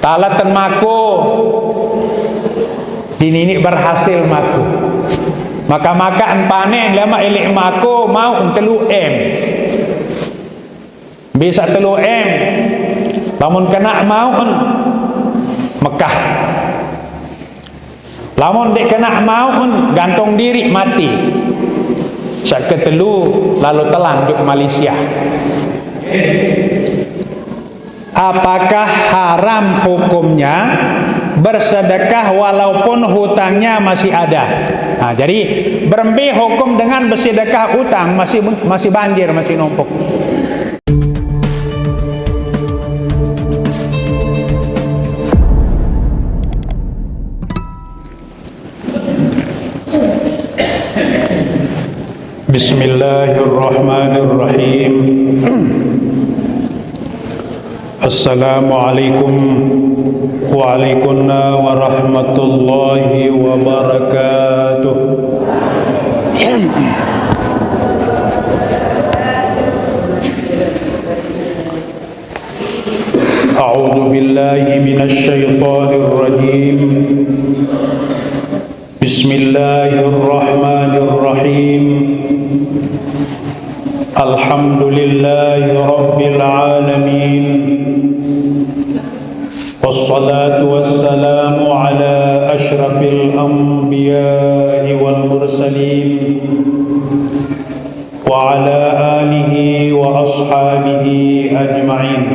talatan mako dinini berhasil mako, maka makan panen lama elek mako mau telu M, bisa telu M lamun kena mau Mekah, lamun dek kena mau gantung diri mati. Sak ketelu lalu telanjut Malaysia. Apakah haram hukumnya bersedekah walaupun hutangnya masih ada? Nah, jadi berembi hukum dengan bersedekah hutang masih banjir, masih numpuk. Bismillahirrahmanirrahim. Assalamualaikum waalaikumsalam warahmatullahi wabarakatuh. A'udzu billahi minasy syaithanir rajim. Bismillahirrahmanirrahim. Alhamdulillahi rabbil alamin. Wassalatu wassalamu ala asyrafil anbiya'i wal mursalin wa ala alihi wa ashabihi ajma'in.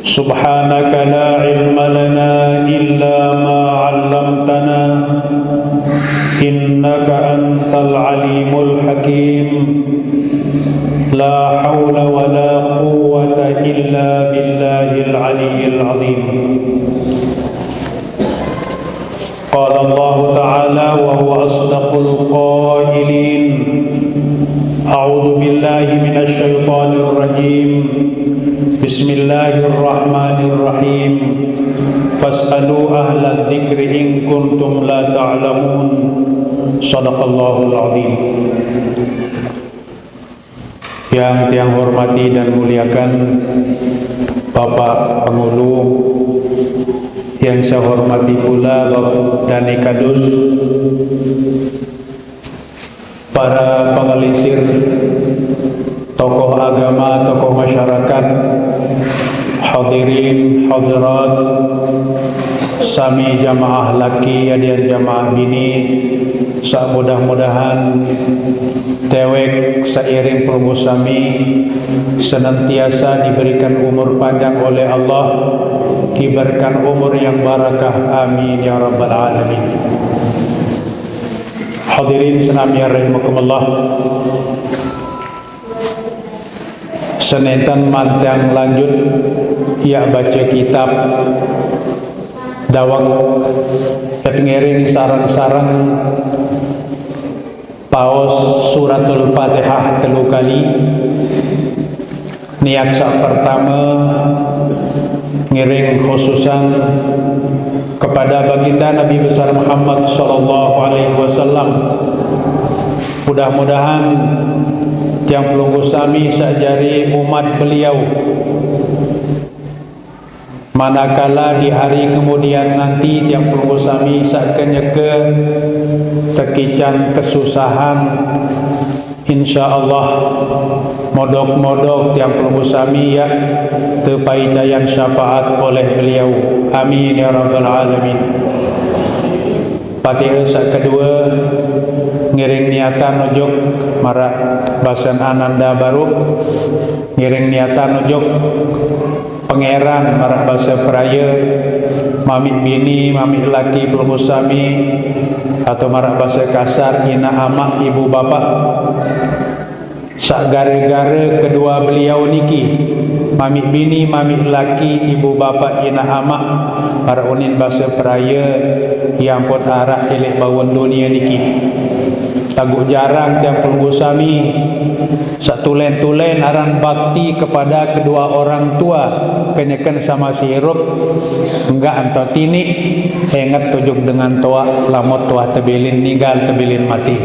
Subhanaka la ilma lana illa ma 'allamtana innaka antal alimul hakim. La haula wa la quwwata illa billahil aliyyil azim. Qala Allah ta'ala wa huwa asdaqul qailin. A'udzu billahi minasy syaithanir rajim. Bismillahirrahmanirrahim. Fas'alu ahla dzikri in kuntum la ta'lamun. Shadaqallahul azim. Yang tiang hormati dan muliakan Bapak Pengulu, yang saya hormati pula Bapak Dani Kadus, para pengelisir, tokoh agama, tokoh masyarakat, hadirin, hadirat, sami jamaah laki dan jamaah bini, mudah-mudahan dewek seiring perumur sami senantiasa diberikan umur panjang oleh Allah, diberikan umur yang barakah, amin ya rabbal alamin. Hadirin senamia rahimakumullah, senentan mantang lanjut ia baca kitab dawak ngiring sarang-sarang paus suratul Fatihah 3 kali. Niat sak pertama ngiring khususan kepada baginda Nabi besar Muhammad sallallahu alaihi wasallam. Mudah-mudahan tiang pelunggu sami sajari umat beliau, manakala di hari kemudian nanti tiang pelunggu sami sakkenyeke tekican kesusahan, insyaallah modok-modok tiang pelunggu sami ya tepaitayan syafaat oleh beliau, amin ya rabbal alamin. Fatihah sak kedua ngiring niatan ujug marak basan ananda baru, ngiring niatan ujug pangeran marak bahasa peraya, mami bini, mami laki pelunggu sami, atau marak bahasa kasar ina amak ibu bapak. Sak gara-gara kedua beliau niki, mami bini, mami laki, ibu bapak, ina amak, para unin bahasa peraya yang pot arah elek bawon dunia niki. Lagu jarang tiang pelunggu sami sak tulen-tulen aran bakti kepada kedua orang tua, kenyakan sama si hirup enggak antau tini ingat tujuk dengan toa lamot toa tebilin ninggal tebilin mati.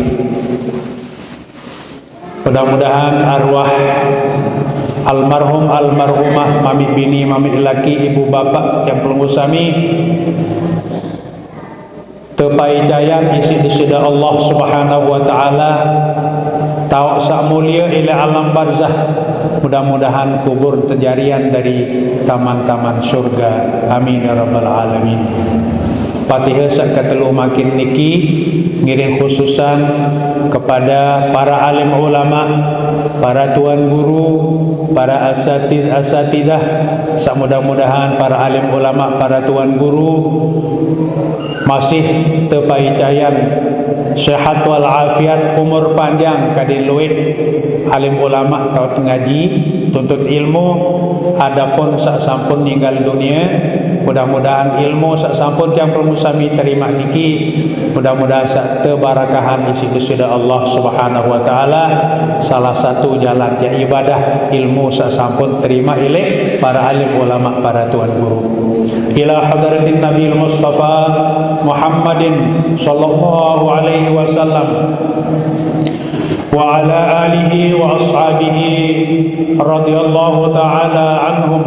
Mudah-mudahan arwah almarhum almarhumah mami bini mami laki ibu bapa yang pelunggu sami tepai jayan isi disida Allah Subhanahu wa taala tau sak mulia ila alam barzah. Mudah-mudahan kubur terjarian dari taman-taman surga. Amin ya rabbal alamin. Fatihah sak ketelu makin niki ngiring khususan kepada para alim ulama, para tuan guru, para asatidah. Sak mudah-mudahan para alim ulama, para tuan guru masih tepai jayan sehat wal afiat, umur panjang kadin luwih alim ulama tau ngaji tuntut ilmu. Adapun sak sampun ninggal dunia, mudah-mudahan ilmu sak sampun yang permusami terima niki, mudah-mudahan sak tebarakahan isi kesudah Allah Subhanahu wa taala. Salah satu jalan ya ibadah ilmu sak sampun terima ilih para alim ulama, para tuan guru. Ila hadratin Nabi Mustafa Muhammadin sallallahu alaihi wasallam wa ala alihi wa ashabihi radhiyallahu ta'ala anhum.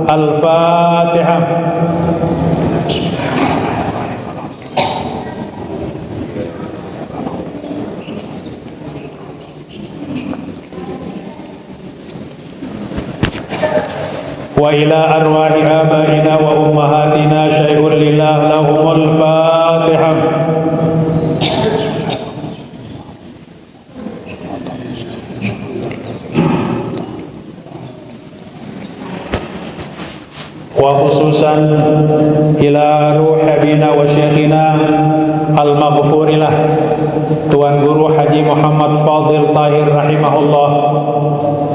Al-Fatihah. Wa ila arwahi abaina wa ummahatina syai'un lillah lahumul Fatihah. Wa khususan ila ruh habina wa syekhina al-maghfurilah Tuan Guru Haji Muhammad Fadil Tahir rahimahullah,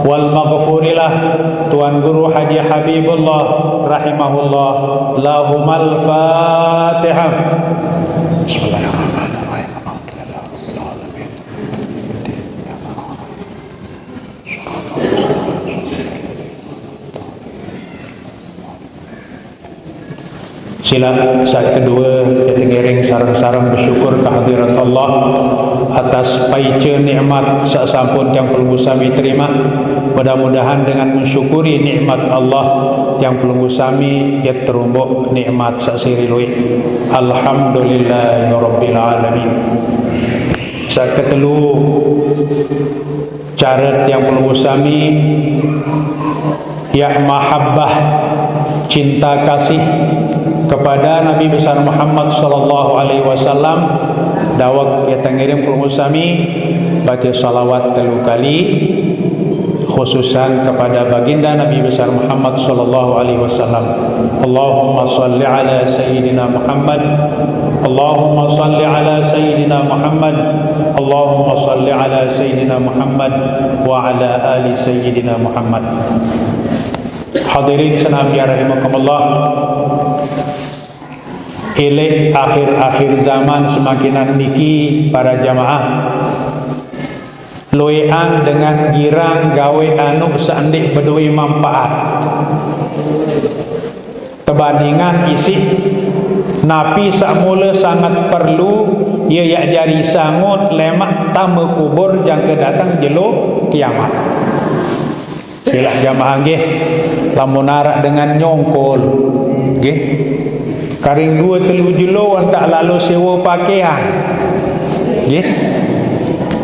wal maghfurilah Tuan Guru Haji Habibullah rahimahullah. Lahumal Fatihah. Bismillahirrahmanirrahim. Sila saat kedua kita ngiring sarang-sarang bersyukur kehadirat Allah atas paica nikmat sak sampun yang pelunggu sami terima. Mudah-mudahan dengan mensyukuri nikmat Allah yang pelunggu sami ya terumbuk nikmat sak siri lui. Alhamdulillahirabbil alamin. Saat ketelu cara yang pelunggu sami ya mahabbah, cinta kasih kepada Nabi besar Muhammad sallallahu alaihi wasallam. Dawak kita ngirim permusami baca salawat 3 kali khususan kepada baginda Nabi besar Muhammad sallallahu alaihi wasallam. Allahumma salli ala sayyidina Muhammad, Allahumma salli ala sayyidina Muhammad, Allahumma salli ala sayyidina Muhammad wa ala ali sayyidina Muhammad. Hadirin senambiar rahimakumullah. Ilih akhir-akhir zaman semakinan niki para jamaah loean dengan girang gawe anu seandik bedui manfaat kebandingan isi napi sakmula sangat perlu ia yak jari sangut lemak tamu kubur jangka datang jelo kiamat. Sila jamaah nggih lamun narak dengan nyongkol nggih karing 2-3 jelo tak lalu sewa pakaian nggih.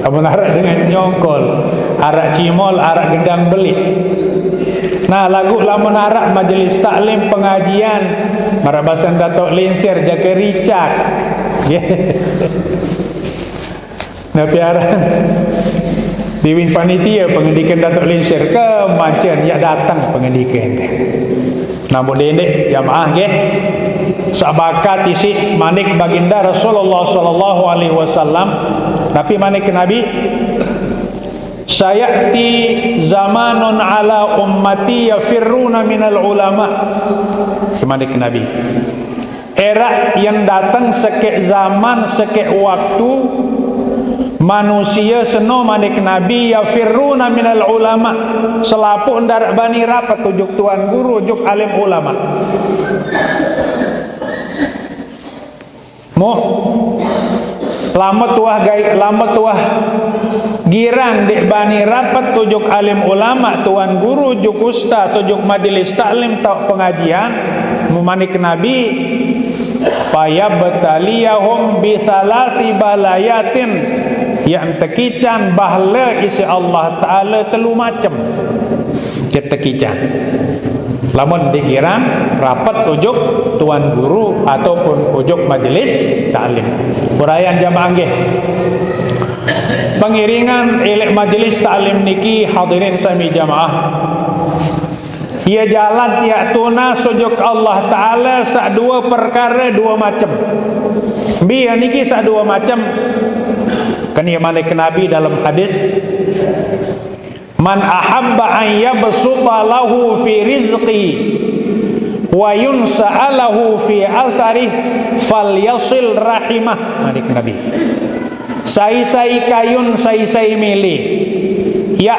Lamun narak dengan nyongkol arak cimol arak gendang beli. Nah lagu lamun narak majlis taklim pengajian marabasan Datuk Linsir jaga ricak nggih. Nah piaran Dewi panitia pengendikan Datuk Linsir kemacian ya datang pengendikan. Namun dendek jamaah nggih sabakat isi manik baginda Rasulullah sallallahu alaihi wasallam. Tapi manik Nabi sayati zamanun ala ummati yafirruna minal ulama. Manik Nabi era yang datang sekek zaman sekek waktu manusia seno manik Nabi yafirruna minal ulama selapu ndarak bani rapat tujuk tuan guru juk alim ulama mo lama tuah girang dek bani rapat tujuk alim ulama, tuan guru, juk ustaz, tujuk majlis taklim tau pengajian memanik Nabi, payabtaliyahum bisalasi balayatin, yang tekican bahala isi Allah Ta'ala telu macam ketekican. Lamun dikirang rapat ujuk tuan guru ataupun ujuk majlis taklim. Huraian jamaah nggih. Pengiringan ilek majlis taklim niki hadirin sami jamaah. Ia jalan tiak tuna sujuk Allah Ta'ala sak dua perkara dua macam. Biar niki sak dua macam. Kan ia manik Nabi dalam hadis, man ahabba an yabsuta lahu fi rizqi wa yunsa'alahu fi asarih falyasil rahimah. Manik Nabi, sai-sai kayun sai-sai milih ya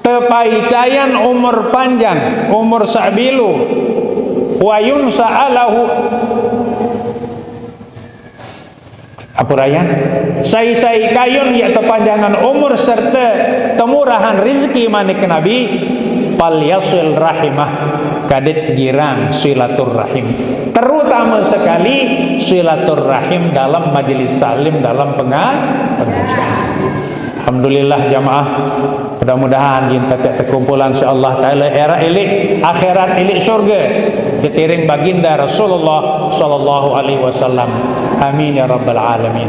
tepaicayan umur panjang, umur sabilu, wa yunsa'alahu apurayan sai-sai kayun ya tepanjangan umur serta temurahan rizki manik Nabi, fal yasil rahimah, kadit girang silaturrahim, terutama sekali silaturrahim dalam majelis taklim, dalam pengajian. Alhamdulillah jamaah, mudah-mudahan kita terkumpulan insyaallah taala era ilik akhirat ilik syurga ketiring baginda Rasulullah sallallahu alaihi wasallam. Amin ya rabbal alamin.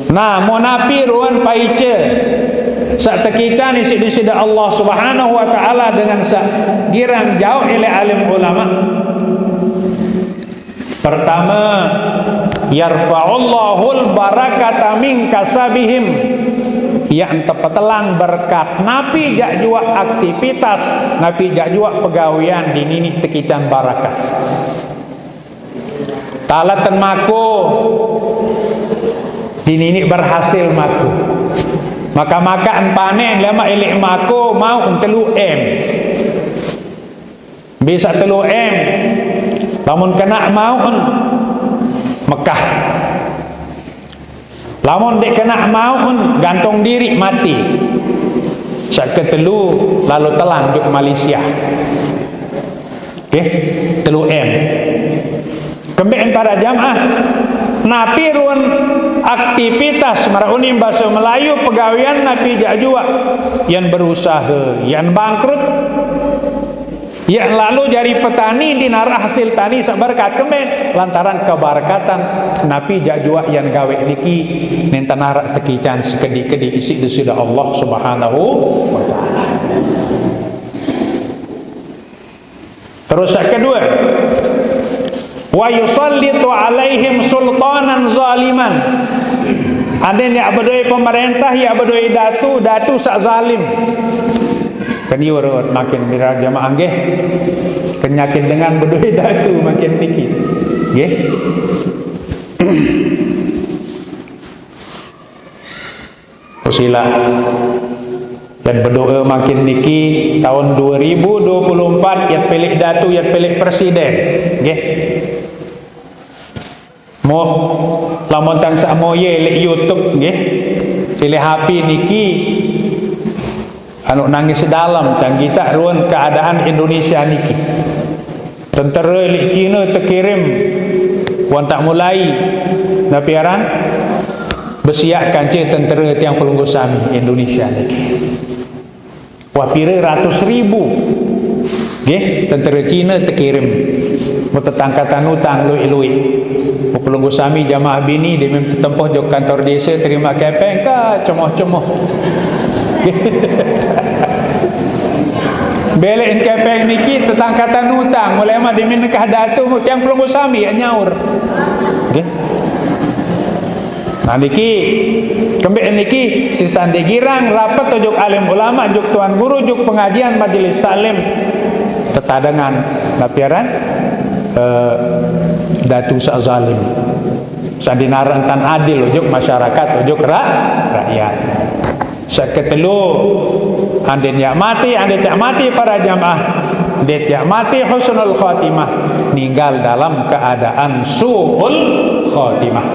Nah, monapi ruan paice sak tekitan isi disida Allah Subhanahu wa taala dengan sak girang jauh ilai alim ulama. Pertama, yarfa'ullahul barakata min kasabihim, yang tepetelang berkat napi jak jua aktivitas, napi jak jua pegawian di nini tekitan barakah. Talatan mako di nini berhasil mako, maka makan panen lama ilik mako mau telu M, bisa telu M, lamun kena mau Mekah, lamun dek kena mau gantung diri mati. Sak ketelu lalu telan juk Malaysia. Okey, telu M. Kembali para jamaah, napi ruan aktivitas marauni bahasa Melayu pegawian napi jak jua yang berusaha, yang bangkrut, yang lalu jadi petani di narah hasil tani sabarkat kemen lantaran kebarakatan napi jak jua yang gawe niki nenta narak tekican sekedi-kedi isi disida Allah Subhanahu wa taala. Terus yang kedua, wa yusallitu alaihim sultanan zaliman, ada yang abadoi pemerintah, yang abadoi datu sak zalim. Kan iya makin bira jamaah nggih, kenyakin dengan bedoi datu makin dikit nggih. Sila dan berdoa makin niki tahun 2024 yang pilih datu, yang pilih presiden nggih. Mo lamun tang sak moye lek YouTube nggih, pilih HP niki anu nangis dalam tang kita ruan keadaan Indonesia niki. Tentera lek Cina terkirim wan tak mulai napiaran bersiap kancing tentera tiang pelunggu sami Indonesia niki. Wah pira ratus ribu nggih tentera Cina terkirim bertetangkatan utang lui-lui. Pelunggu sami jamaah bini dia memang tempoh jok kantor desa terima kepeng ka cemoh-cemoh. Belein kepeng niki tetangkatan utang mulai mah dia nikah datu tiang pelunggu sami nyaur. Nggih. Nah niki kembali niki sisan digirang rapat ujuk alim ulama, juk tuan guru, juk pengajian majelis taklim tetadangan napiaran datu sak zalim sandinaran tan adil ujuk masyarakat, ujuk rakyat. Sak ketelu ande nyak mati, ande tak mati para jamaah dia tiap mati husnul khatimah, meninggal dalam keadaan su'ul khatimah.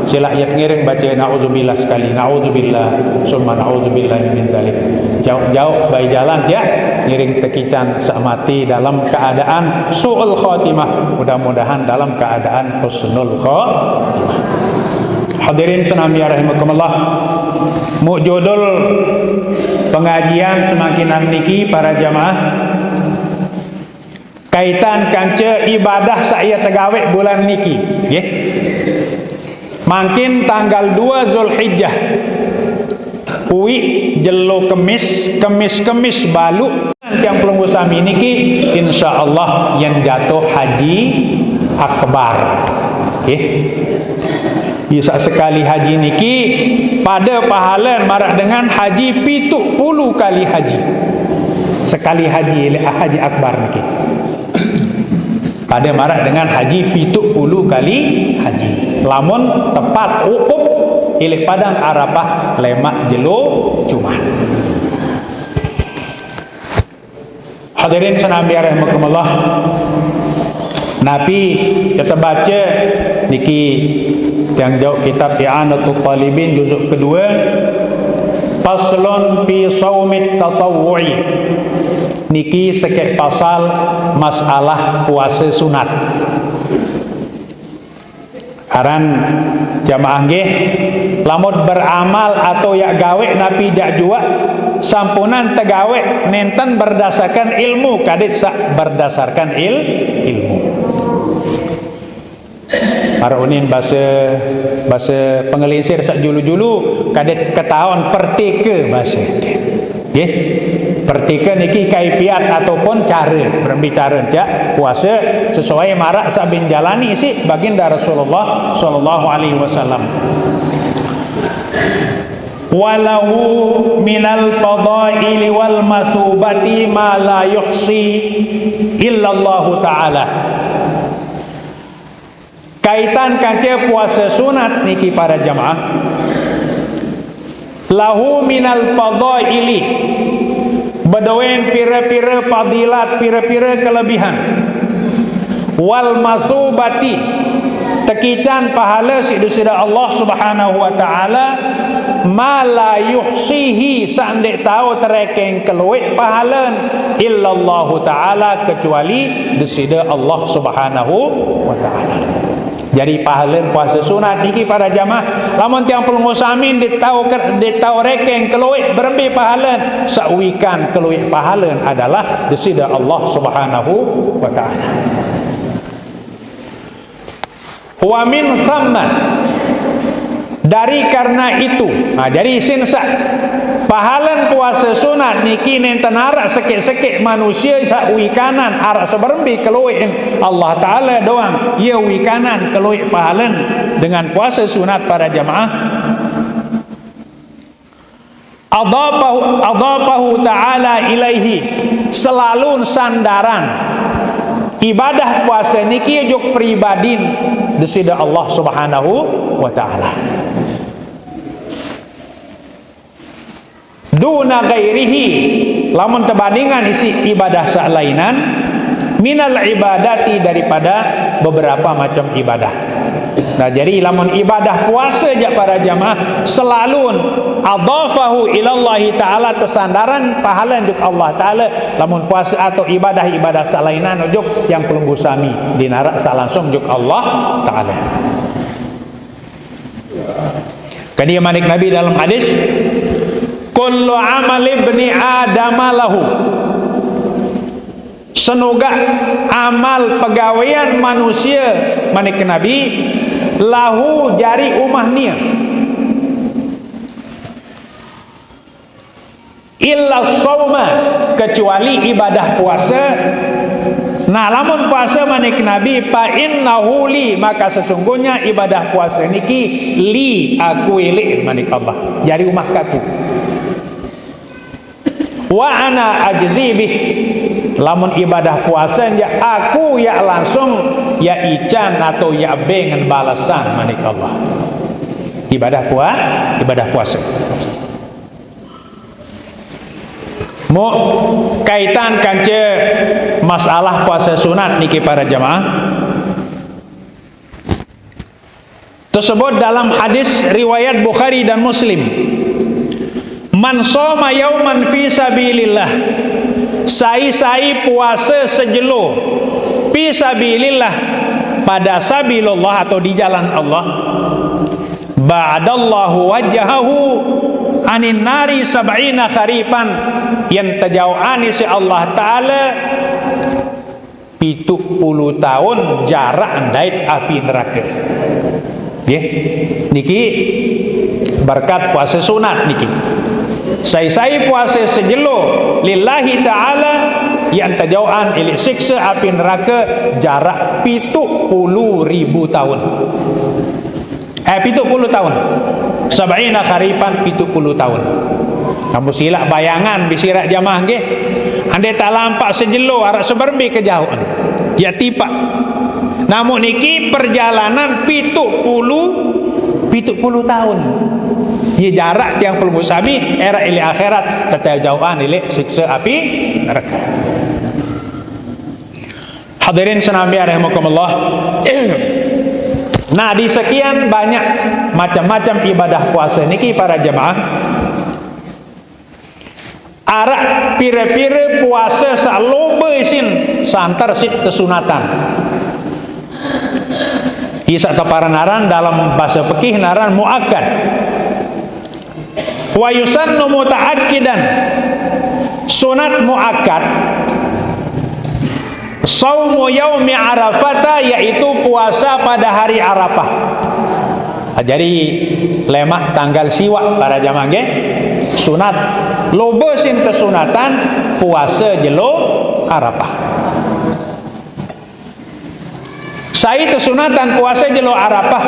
Sila ayat ngiring baca na'udzubillah sekali, na'udzubillah summa na'udzubillah min dzalik. Jauh-jauh bayi jalan ya, ngiring tekican sak mati dalam keadaan su'ul khatimah, mudah-mudahan dalam keadaan husnul khatimah. Hadirin senamia rahimakumullah, judul pengajian semakin niki para jamaah kaitan kanca ibadah saya tegawe bulan niki nggih. Makin tanggal 2 Zulhijjah uwi jelo kemis balu yang pelunggu sami niki insyaallah yang jatuh haji akbar nggih. Isa sekali haji niki pada pahala marah dengan haji 70 kali haji. Sekali haji akbar niki pada marah dengan haji 70 kali haji. Lamun tepat ukuf ilih padang Arafah lemak jelo Jumat. Hadirin senambi rahimakumullah, Nabi kita baca niki yang jauh kitab I'anatul Talibin juzuk kedua, Faslun fi shaumit tatawwu'i. Niki sekek pasal masalah puasa sunat. Aran jamaah nggih, lamun beramal atau yak gawe napi jak jua sampunan tegawe nenten berdasarkan ilmu kadit sak berdasarkan ilmu. Para unin bahasa pengelinsir sak julu-julu kadit ketahuan pertika bahasa nggih. Pertika niki kaifiat ataupun cara berbicara jak puasa sesuai marak sabin jalani si baginda Rasulullah sallallahu alaihi wasallam. Walahu minal fadaili wal masubati ma la yuhsi illallah taala. Kaitan kanca puasa sunat niki para jamaah, lahu minal fadaili bedawen pira-pira fadilat, pira-pira kelebihan, wal masubati tekican pahala sida Allah subhanahu wa ta'ala, ma la yuhsihi sandek tahu terekeng keluik pahalan illallahu ta'ala kecuali desida Allah subhanahu wa ta'ala. Jadi pahalan puasa sunat niki para jamaah lamun tiang pelunggu samin ditau rekeng keluik berbi pahalan sawikan keluik pahalan adalah desida Allah subhanahu wa ta'ala. Wa min samma, dari karena itu, jadi sinsa pahalan puasa sunat niki nenten arak sekek-sekek manusia sak wikanan arak seberembi keluin Allah Ta'ala doang ia wikanan keluin pahalan dengan puasa sunat para jamaah. Adapahu ta'ala ilaihi, selalu sandaran ibadah puasa niki juk pribadin desida Allah subhanahu wa ta'ala duna gairihi, lamun terbandingan isi ibadah salainan minal ibadati daripada beberapa macam ibadah. Nah jadi lamun ibadah puasa jak para jamaah selalu adafahu ilallahi ta'ala tersandaran pahala juk Allah ta'ala. Lamun puasa atau ibadah salainan juk yang pelunggu sami dinarak salangsung juk Allah ta'ala. Kadiya manik Nabi dalam hadis, kullu amal ibni adama lahu, senuga amal pegawaian manusia manik Nabi lahu jari umahnya illa shauma, kecuali ibadah puasa. Nah lamun puasa manik Nabi fa innahu li, maka sesungguhnya ibadah puasa niki li aku ili manik Allah jari umah kaku. Wa ana ajzi bih, lamun ibadah puasa ya aku ya langsung ya ican atau ya bengen balasan manik Allah ibadah puasa. Mu kaitan kanca masalah puasa sunat niki para jamaah tersebut dalam hadis riwayat Bukhari dan Muslim. Man shoma yauman fi sabilillah, sai puasa sejelo fi sabilillah, pada sabilullah atau di jalan Allah, ba'adallahu wajhahu anin nari sab'ina kharifan, yang tajauani si Allah Ta'ala 70 tahun jarak andait api neraka. Niki berkat puasa sunat niki. Sai puasa sejelo lillahi ta'ala yang tajauan ilik siksa api neraka jarak 70.000 tahun. 70 tahun. Sab'ina kharifan 70 tahun. Kamu silap bayangan bisirat jamaah nggih. Andai tak lampak sejelo arak seberbi kejauhan. Ya tipak. Namun niki perjalanan 70 tahun. Ia jarak yang perlu musami era ili akhirat terjauhan ili siksa api neraka. Hadirin senambiar rahimakumullah. Nah, di sekian banyak macam-macam ibadah puasa niki para jemaah, arak pira-pira puasa saloba isin santar sit kesunatan. Isa keparanaran dalam bahasa fikih naran muakkad. Wa yusannu mutaakkidan, sunat muakkad. Saumu yaumi arafata, yaitu puasa pada hari Arafah. Jadi lemak tanggal siwak para jamaah nggih. Sunat loba sin kesunatan puasa jelo Arafah. Sai kesunatan puasa jelo Arafah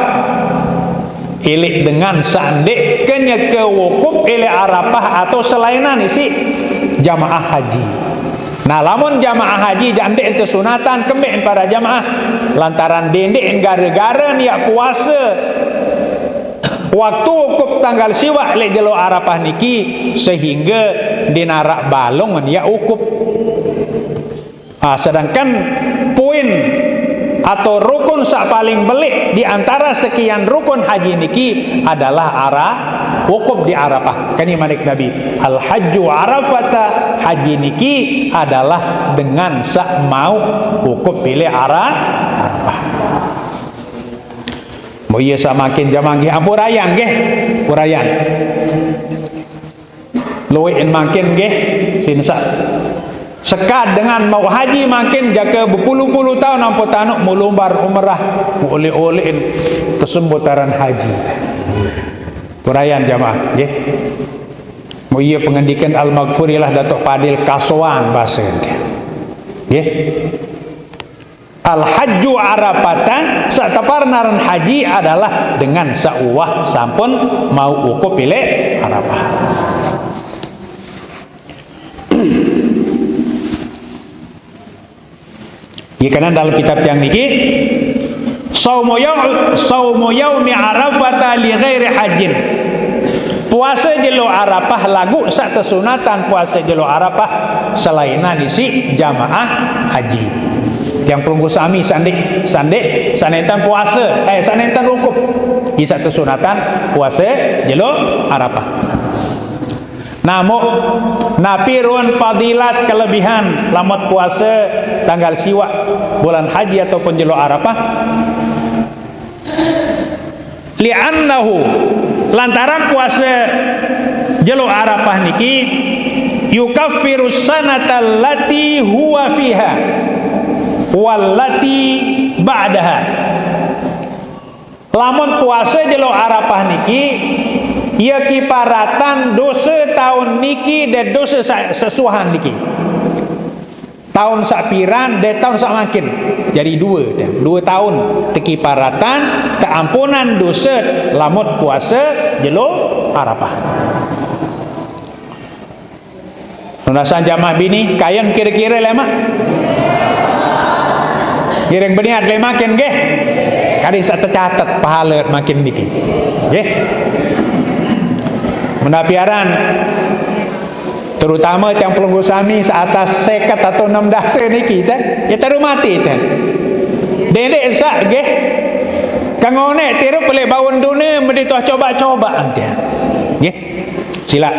ilik dengan sandek kenya ke wukuf ilik Arafah atau selainan isi jamaah haji. Nah, lamun jamaah haji jandek ente sunatan kembek para jamaah lantaran dendek gara-gara niat puasa waktu wukuf tanggal siwak ilik jelo Arafah niki sehingga dinarak balong niat wukuf. Sedangkan poin atau rukun sak paling belik di antara sekian rukun haji niki adalah wukuf di Arafah. Kani manik Nabi, al hajju arafata, haji niki adalah dengan sak mau wukuf pilih Arafah. Mau iya samakin jamaah nggih ampurayan nggih, purayan. Luwih makin nggih sinsa. Sekad dengan mau haji makin jaga berpuluh-puluh tahun nampu tanuk mulumbar umrah oleh-olehin kesembutaran haji. Purayan jamaah nggih. Mau iya pengendikan al-maghfurilah Datuk Padil Kaswan bahasa dia. Nggih. Al-hajju arafatan, sataparnaran haji adalah dengan sauwah sampun mau wukuf pilih Arafah. Ya, karena dalam kitab yang niki saumu yaumi arafata li ghairi hajin, puasa jelo Arafah lagu sak kesunatan puasa jelo Arafah selainan isi jamaah haji. Yang perunggu sami sandek sanetan puasa sanetan wukuf isa kesunatan puasa jelo Arafah. Namun napirun fadilat kelebihan lamat puasa tanggal siwak bulan haji ataupun jelo Arafah, li'annahu lantaran puasa jelo Arafah niki yukaffiru sanata allati huwa fiha wallati ba'daha. Lamun puasa jelo Arafah niki ia kiparatan dosa tahun niki dan dosa sesuahan niki. Tahun sapiran dan tahun sak makin. Jadi dua tahun tekiparatan keampunan dosa lamut puasa jelo Arafah. Nunasan jamaah bini kayan kira-kira lemak. Giring beniat le makin nggih. Kali sak tercatat pahala makin niki. Nggih. Menapiaran Terutama yang pelunggu sami seatas 50 atau 60 niki teh, ya terus mati teh. Dedek sak nggih. Kangone tiru pelek bawon dunia mesti tuah coba-coba ante. Nggih. Sila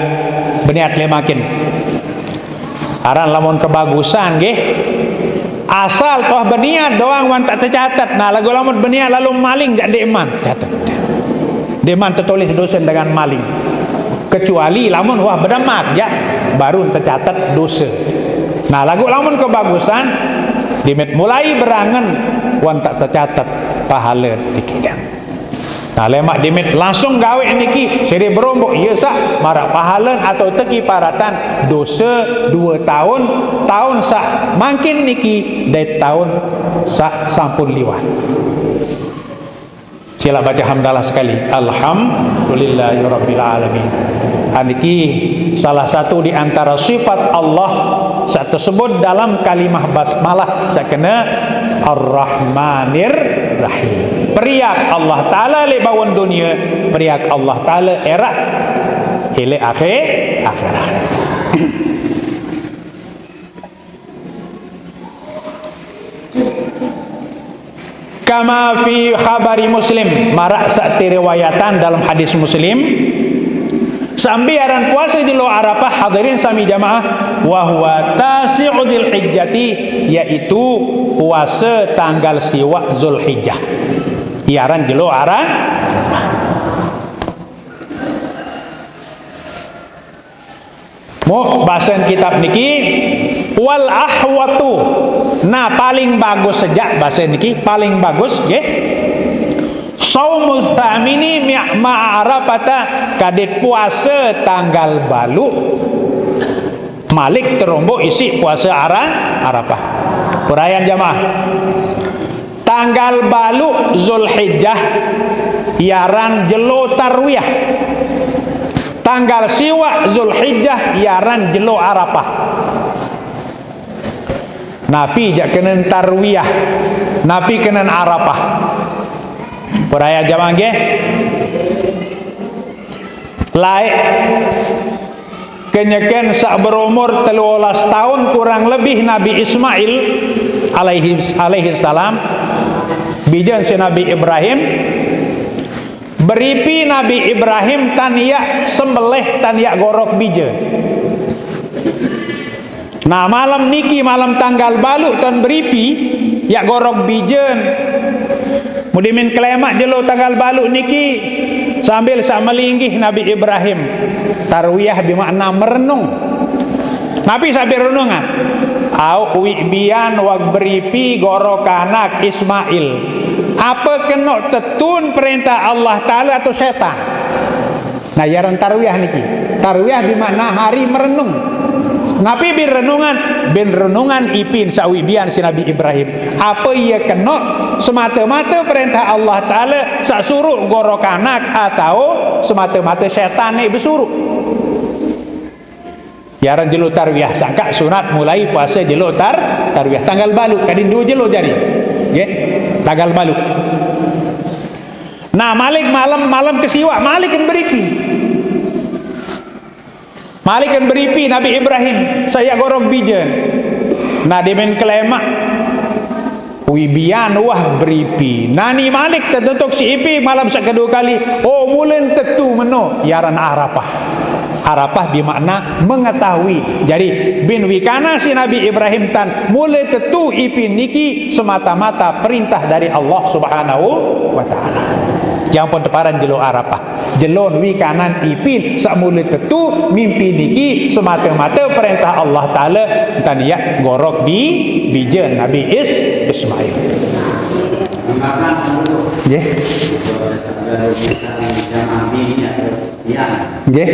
berniat le makin. Aran lamun kebagusan nggih. Asal toh berniat doang wan tak tercatat. Nah lagu lamun berniat lalu maling jak deman catat. Deman tertulis dosa dengan maling. Kecuali lamun wah berdemak ya baru tercatat dosa. Nah lagu lamun kebagusan dimet mulai berangan wan tak tercatat pahala dikidang. Nah lemak dimet langsung gawe niki seri berombok ieu sak marak pahala atau teki paratan dosa 2 tahun sak makin niki dari tahun sak sampun liwat. Sila baca hamdalah sekali. Alhamdulillahirabbil alamin. Aniki salah satu di antara sifat Allah saat tersebut dalam kalimah basmalah sakena Ar-Rahmanir Rahim. Periak Allah Taala le bawon dunia, periak Allah Taala era ile akhirat. Kama fi khabari Muslim, marak sak riwayatan dalam hadis Muslim. Sambiaran puasa di lo Arafah hadirin sami jamaah wa huwa tasi'u dzulhijjati, yaitu puasa tanggal siwa Zulhijjah. Iaran di lo Arafah. Mu bahasan kitab niki wal ahwatu. Nah paling bagus sejak bahasa niki paling bagus nggih. Shaumul tsamini ma'arafata, kadit puasa tanggal balu Malik terombok isi puasa Arafah. Perayaan jamaah. Tanggal balu Zulhijjah yaran jelo tarwiyah. Tanggal siwa Zulhijjah yaran jelo Arafah. Nabi jak kenen tarwiyah, Nabi kenen Arafah. Perayaan jamaah nggih. Laik kenyeken sak berumur 13 tahun kurang lebih Nabi Ismail alaihi salam bijan si Nabi Ibrahim beripi Nabi Ibrahim taniya sembelih taniya gorok bijan. Nah malam niki malam tanggal balu tan beripi ya gorok bijan. Mudimin kelemak jelo tanggal balu niki sambil sak melinggih Nabi Ibrahim tarwiyah bermakna merenung. Nabi sambil renungan au wibian wag beripi gorok anak Ismail, apa kena tetun perintah Allah Ta'ala atau setan. Nah yaran tarwiyah niki, tarwiyah bermakna hari merenung. Nabi bin renungan ipin sawibian si Nabi Ibrahim, apa ia kena semata-mata perintah Allah Ta'ala sak suruh gorok anak atau semata-mata setan ni bersuruh. Yaran jelo tarwiyah sangka sunat mulai puasa jelo tarwiyah tanggal balu kadin 2 jelo jadi nggih tanggal balu. Nah Malik malam kesiwa Malik kan beripi Nabi Ibrahim saya gorok bijan. Nah dimen kelemak wibian wah beripi nani Malik tertutuk si ipi malam kedua kali oh mulen tetu meno yaran Arafah bermakna mengetahui. Jadi bin wikana si Nabi Ibrahim tan mulai tetu ipin niki semata-mata perintah dari Allah Subhanahu wa taala. Yang pun teparan jelo Arafah. Jelon wikanan ipin sak mulai tetu mimpi niki semata-mata perintah Allah taala tan ya gorok di bijen Nabi Ismail. Nggih. Nggih.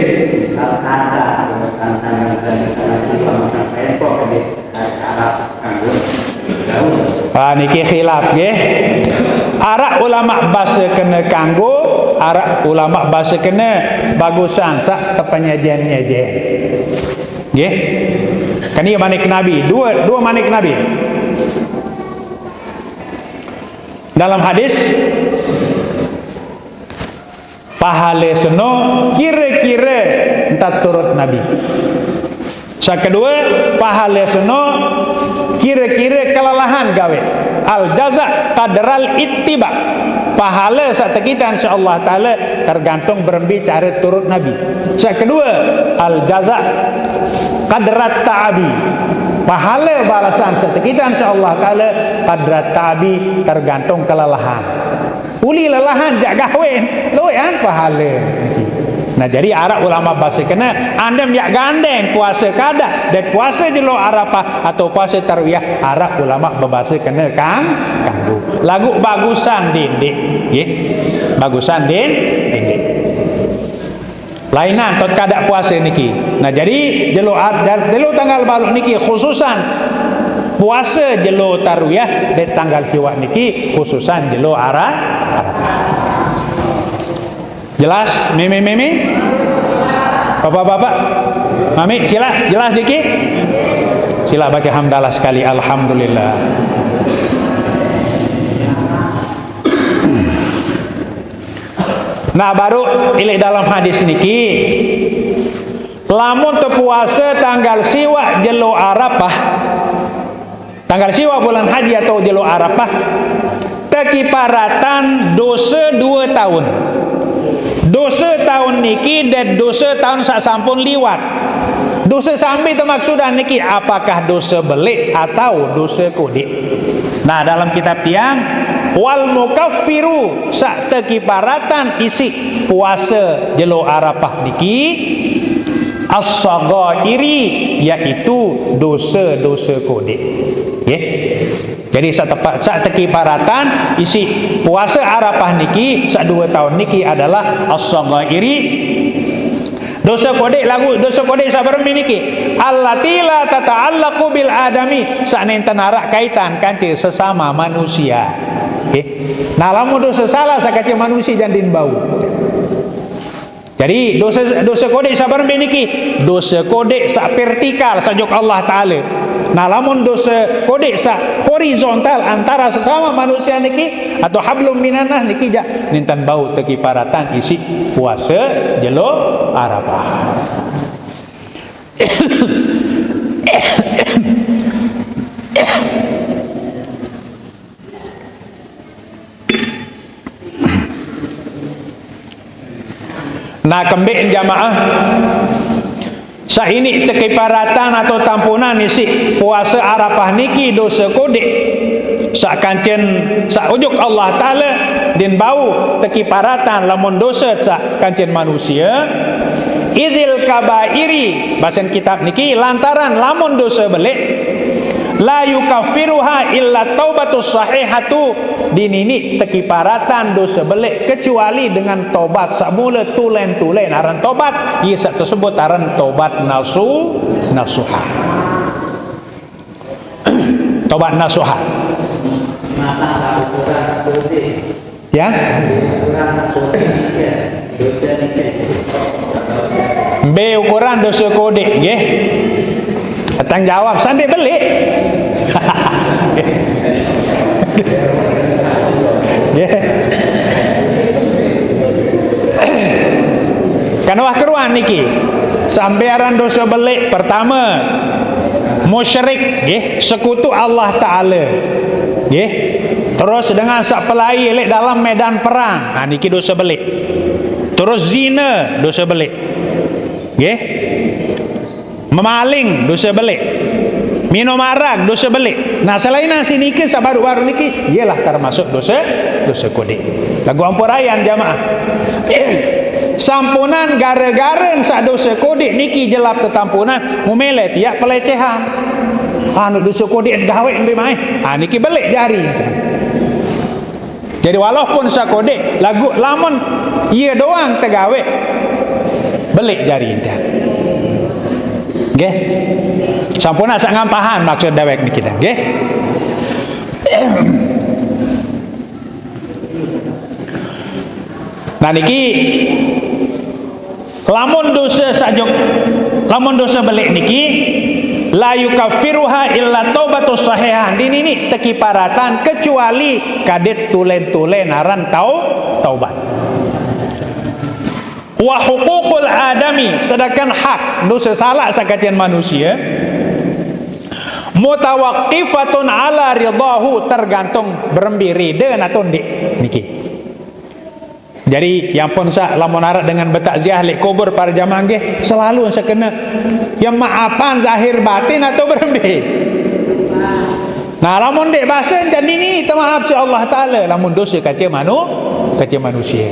Niki khilaf nggih. Arak ulama bahasa kena kanggo, arak ulama bahasa kena bagusan sak tepenyajian-nyajian. Nggih. Kan ieu manik Nabi, dua manik Nabi. Dalam hadis pahale seno kira-kira entat turut Nabi. Kedua, pahala seno kira-kira kelelahan gawe. Al jaza qadral ittiba. Pahala sak kita insyaallah taala tergantung berembi cara turut Nabi. Kedua, al jaza qadrat ta'abi. Pahala balasan sak kita insyaallah taala qadrat ta'abi tergantung kelelahan. Uli lelahan jak gawin, loyan pahala. Nah jadi arah ulama bahasa kena andam yak gandeng puasa kada dan puasa di lo Arafah atau puasa tarwiyah, arah ulama berbahasa kena kanggu. Lagu bagusan dindik, ye. Bagusan dindik. Lainan tot kada puasa niki. Nah jadi jelo tanggal baru niki khususan puasa jelo tarwiyah dan tanggal siwak niki khususan jelo Arafah. Jelas? Mimi? Bapak-bapak? Mami, sila, jelas dikit? Sila bagi hamdalah sekali, alhamdulillah. Nah, baru ilik dalam hadis niki, lamun terpuasa tanggal siwa jelo Arafah, tanggal siwa bulan haji atau jelo Arafah, tekiparatan dosa 2 tahun. Dosa tahun niki dan dosa tahun sak sampun liwat. Dosa sampai termaksudan niki apakah dosa belik atau dosa kodik. Nah dalam kitab tiang wal mukaffiru sak tekiparatan isi puasa jelo Arafah niki as-saghairi yaitu dosa-dosa kodik. Okay? Jadi sak tekiparatan isi puasa Arafah niki sak 2 tahun niki adalah as-saghairi. Dosa kodek lagu dosa kodek sabarmi niki allati la tata'allaqu bil adami saknenten arak kaitan kanti sesama manusia. Okey. Nah lamun dosa salah sakati manusia jandin bau. Jadi dosa kodek sabarmi niki dosa kodek sak vertikal sajuk Allah taala. Nah lamun dosa kodek sak horizontal antara sesama manusia niki atau hablum minanah niki jak nintan bau tekiparatan isi puasa jelo Arafah. Nah kembali jamaah ini tekiparatan atau tampunan isi puasa Arafah niki dosa kodek sak kancen sak ujuk Allah taala din bau tekiparatan lamun dosa sak kancen manusia idzil kabairi bahasan kitab niki lantaran lamun dosa belik la yukaffiruha illa taubatus sahihatu dinini tekiparatan dosa belik kecuali dengan tobat samula tulen aran tobat ieu tersebut aran tobat nasuha. Tobat nasuha ya B ukuran dosa kode nggih. Datang jawab sandi belik. Kan wah keruan niki sampearan dosa belik pertama musyrik nggih sekutu Allah taala nggih terus dengan sak pelai lek dalam medan perang niki dosa belik terus zina dosa belik nggih memaling dosa belik minum arak dosa belik. Nah selain nasi niki sabaru-baru niki ialah termasuk dosa kodik. Lagu ampurayan jamaah sampunan gara-gara sak dosa kodik niki jelap tetampunan ngumele tiak pelecehan anu dosa kodik gawe embe mae niki belik jari. Jadi walaupun sak kodik lagu lamun iya doang tegawe belik jari indah. Nggih. Sampun sak ngampahan maksud dewek ni kita, nggih. Nah niki lamun dosa belik niki la yukaffiruha illa taubatus sahihah. Ini tekiparatan kecuali kadet tulen aran taubat. Wa huququl adami, sedangkan hak dosa salah sakacian manusia mutawaqqifatun ala ridahu, tergantung berembi rida atau ndik niki. Jadi yang pun sak lamun arak dengan bertakziah lek kubur para jamaah nggih selalu saya kena yang maafan zahir batin atau berembi. Nah lamun dek bahasa jadi ni maaf si Allah Taala lamun dosa kaca manusia.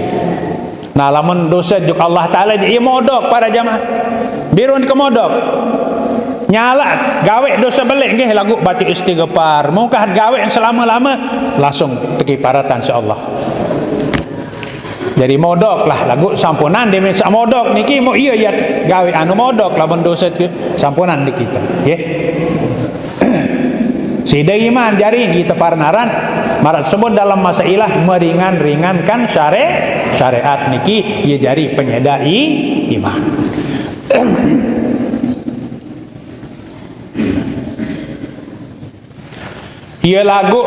Nah lamun dosa juk Allah Taala dia modok para jamaah. Birun ke modok. Nyala gawe dosa belik nggih lagu baca istighfar. Mungkah gawe yang selama-lama langsung teki paratan insyaallah. Jadi modok lah lagu sampunan dia minta modok niki mau iya ya gawe anu modok lamun dosa ke sampunan di kita nggih. Sida iman jari kita parnaran marat sebut dalam masailah meringankan syariat niki ia jari penyedai iman. Ia lagu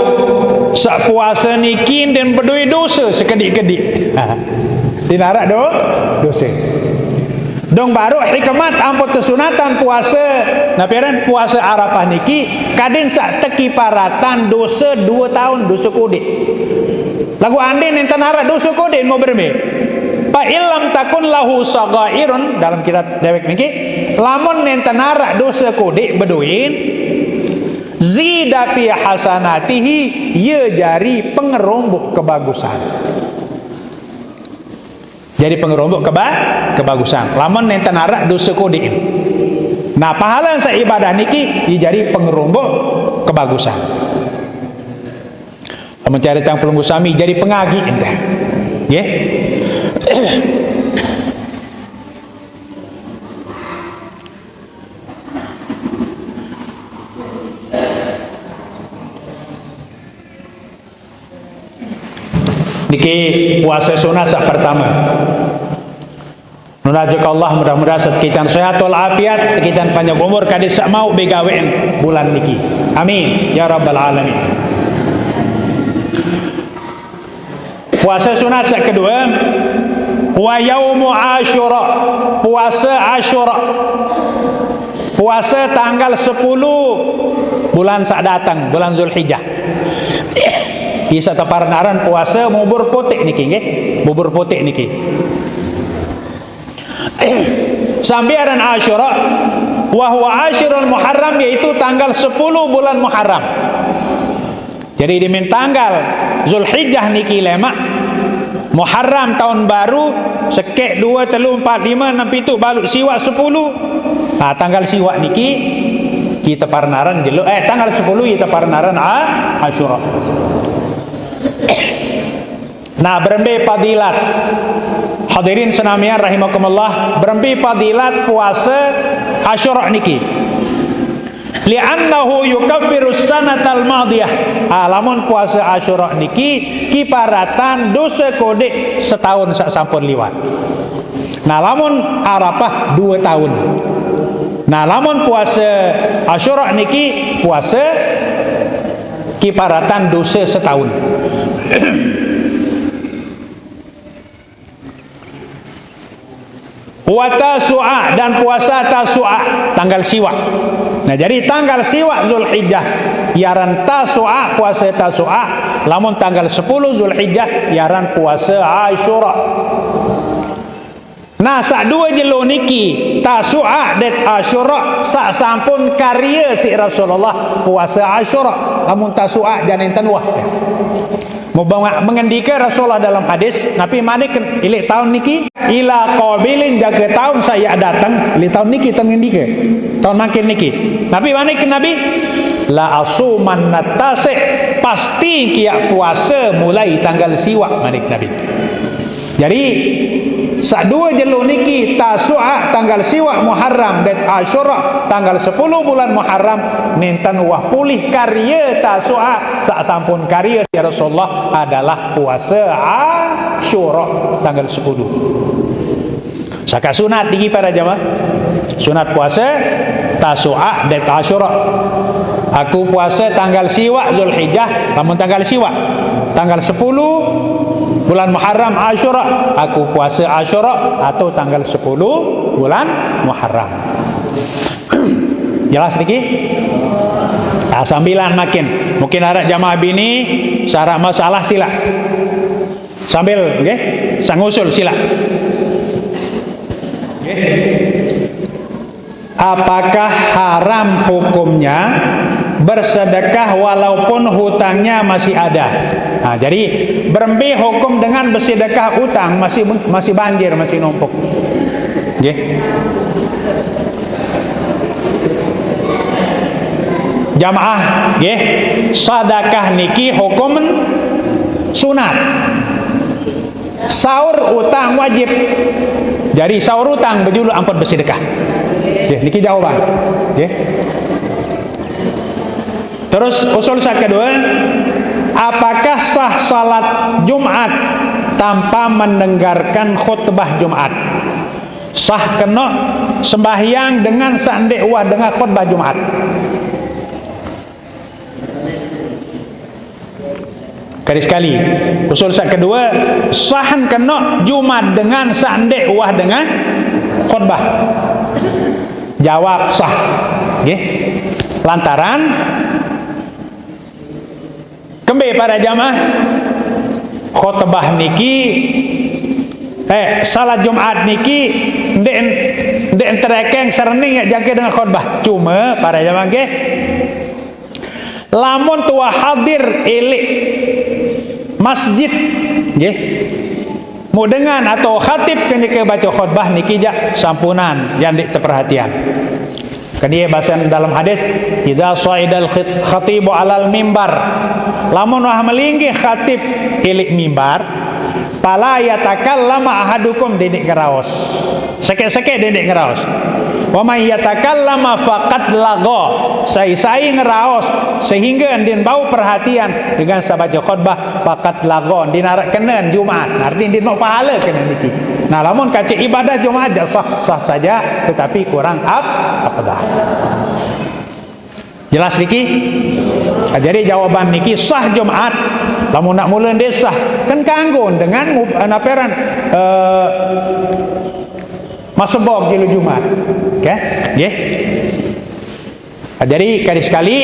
sak puasa niki dan berdui dosa sekedik-kedik. Dinarak dosa. Dong baru hikmat ampun kesunatan puasa. Nah peran puasa Arafah niki kadin sak teki paratan dosa 2 tahun dosa kodik. Lagu andin enten arah dosa kodik mau berme. Fa illam takun lahu sagairun dalam kitab dewek niki lamun enten arah dosa kodik beduin zida fi hasanatihi ye jari pengerombok kebagusan. Jadi pengerombok kebagusan. Lamun nenten arak dosa kodein. Nah, pahala sa ibadah niki ye jari pengerombok kebagusan. Lamun cari tang pelunggu sami jadi pengagi entah. Nggih. Niki puasa sunat sak pertama. Nunajuk Allah mudah-mudahan sekian sehat wal afiat, sekian panjang umur kadis sak mau begawean bulan niki. Amin ya rabbal alamin. Puasa sunat sak kedua wa yaumu Asyura, puasa Asyura. Puasa tanggal 10 bulan sak datang, bulan Zulhijjah. Kisah taparnaran puasa bubur putih niki nggih, bubur putih niki. Sambiaran Asyura wa huwa Asyirul Muharram, yaitu tanggal 10 bulan Muharram. Jadi di tanggal Zulhijjah niki lemak Muharram tahun baru sekek 2 3 4 5 6 7 balut siwak 10. Nah tanggal siwak niki kita parnaran jelo tanggal 10 kita parnaran Asyura. Nah berembe fadilat hadirin senamian rahimakumullah, berembe fadilat puasa Asyura niki li'annahu yukaffiru sanatal madiyah. Lamun puasa Asyura niki kiparatan dosa kodek setahun sak sampun liwat. Nah lamun Arafah 2 tahun. Nah lamun puasa Asyura niki puasa kiparatan dosa setahun. Wa tasu'a, dan puasa tasu'a tanggal siwak. Nah jadi tanggal siwak Zulhijjah yaran tasu'a, puasa tasu'a. Lamun tanggal 10 Zulhijjah yaran puasa Asyura. Nah sak dua jelo niki tasu'a dan Asyura sak sampun karya si Rasulullah puasa Asyura. Lamun tasu'a jangan tanwah. Mengendika Rasulullah dalam hadis Nabi manik ilik tahun niki ila qabilin jaga tahun saya datang ilik tahun niki mengendika tahun makin niki Nabi manik Nabi la asuman natase, pasti kia puasa mulai tanggal siwak manik Nabi. Jadi sak dua jelo niki tasu'a tanggal siwak Muharram dan Asyura tanggal 10 bulan Muharram nintan wah pulih karya tasu'a sak sampun karya si Rasulullah adalah puasa Asyura tanggal 10. Saka sunat tinggi para jamaah, sunat puasa tasu'a dan Asyura. Aku puasa tanggal siwak Zulhijjah, namun tanggal siwak tanggal 10 bulan Muharram Asyura, aku puasa Asyura atau tanggal 10 bulan Muharram. Jelas sedikit? Sambilan makin. Mungkin ada jamaah bini syarah masalah sila. Sambil nggih, sang usul sila. Nggih. Apakah haram hukumnya bersedekah walaupun hutangnya masih ada? Nah, jadi berembe hukum dengan bersedekah hutang masih banjir, masih numpuk. Nggih. Jamaah nggih, sedekah niki hukum sunat. Sahur utang wajib. Jadi sahur utang berjuluk ampun bersedekah. Nggih, niki jawaban. Nggih. Terus usul saya kedua, apakah sah salat Jumat tanpa mendengarkan khutbah Jumat? Sah kena sembahyang dengan sandek wah dengan khutbah Jumat. Sekali, usul saya kedua, sahan kena Jumat dengan sandek wah dengan khutbah. Jawab sah. Nggih. Lantaran kembe para jamaah khutbah niki salat Jumat niki ndek terekeng serening ya jangke dengan khutbah. Cuma para jamaah nggih, lamun tua hadir elik masjid nggih mau dengan atau khatib ketika baca khutbah niki jak sampunan yang dik terperhatian. Kedia bahasa dalam hadis, idza sa'idal khatibu alal mimbar, lamun wah melinggi khatib elik mimbar, pala yatakallama ahadukum dedek ngeraos. Seke-seke dedek ngeraos. Wa may yatakallama faqad lagha, sai-sai ngeraos sehingga andin bau perhatian dengan sabaca khutbah faqad lagha, andin arak kenen Jumat. Artinya andin mau pahala kenen niki. Nah, lamun kaca ibadah Jumat sah saja tetapi kurang afdal. Jelas niki? Jadi jawaban niki sah Jumat. Lamun nak mula dia sah kan kanggo dengan naperan masebok jilu Jumat. Okey? Nggih. Jadi sekali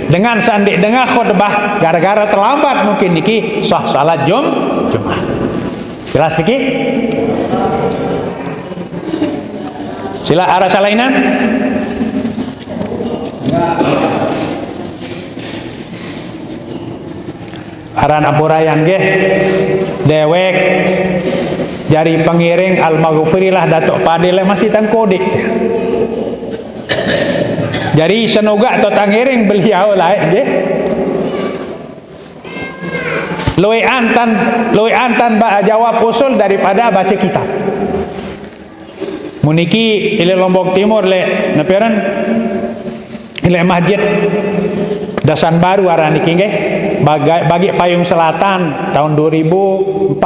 dengan sandik dengar khutbah gara-gara terlambat mungkin niki sah salat Jumat. Jelas niki? Sila arah salainan. Aran apurayan nggih dewek jari pengiring al-maghfirilah Datuk Padil masih tangkodik. Jadi senuga atau tangiring beliau lah nggih. Luwe antan jawab usul daripada baca kitab. Muniki ile Lombok Timur le naperan ile masjid Dasan Baru aran niki nggih. Bagi Payung Selatan tahun 2003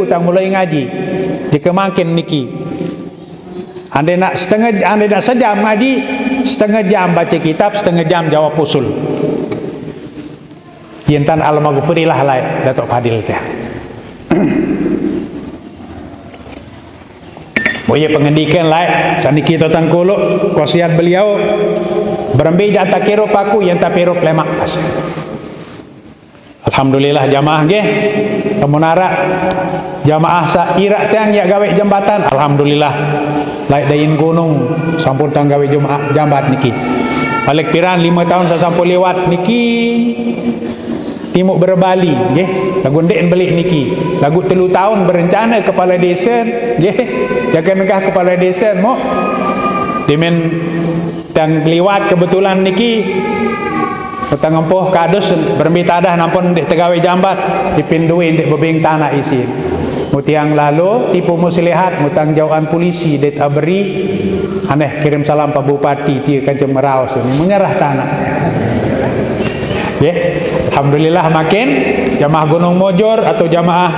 tang mulai ngaji dikemakin niki. Anda nak sejam ngaji, setengah jam baca kitab, setengah jam jawab usul. Yentan al-maghfirilah lai Datuk Fadil teh. Boye pengendikan lai saniki tentang kuluk wasiat beliau berembe jata kiro paku yang tapiro lemak pas. Alhamdulillah jamaah nggih. Kemunara jamaah sa irak tang ya gawe jembatan. Alhamdulillah. Laik dayin gunung sampun tang gawe jambat niki. Balik piran 5 tahun sasampun lewat niki. Timuk berbali nggih. Lagu ndek beli niki. Lagu 3 tahun berencana kepala desa nggih. Jaga negah kepala desa mo. Dimen tang liwat kebetulan niki petang empuh kadus bermitadah nampun dek tegawe jambat dipinduin dek bebing tanah isi mutiang lalu tipu muslihat mutang jauhan polisi dek abri aneh kirim salam Pak Bupati tia kajem meraus ini menyerah tanah ya. Alhamdulillah makin jamaah Gunung Mojor atau jamaah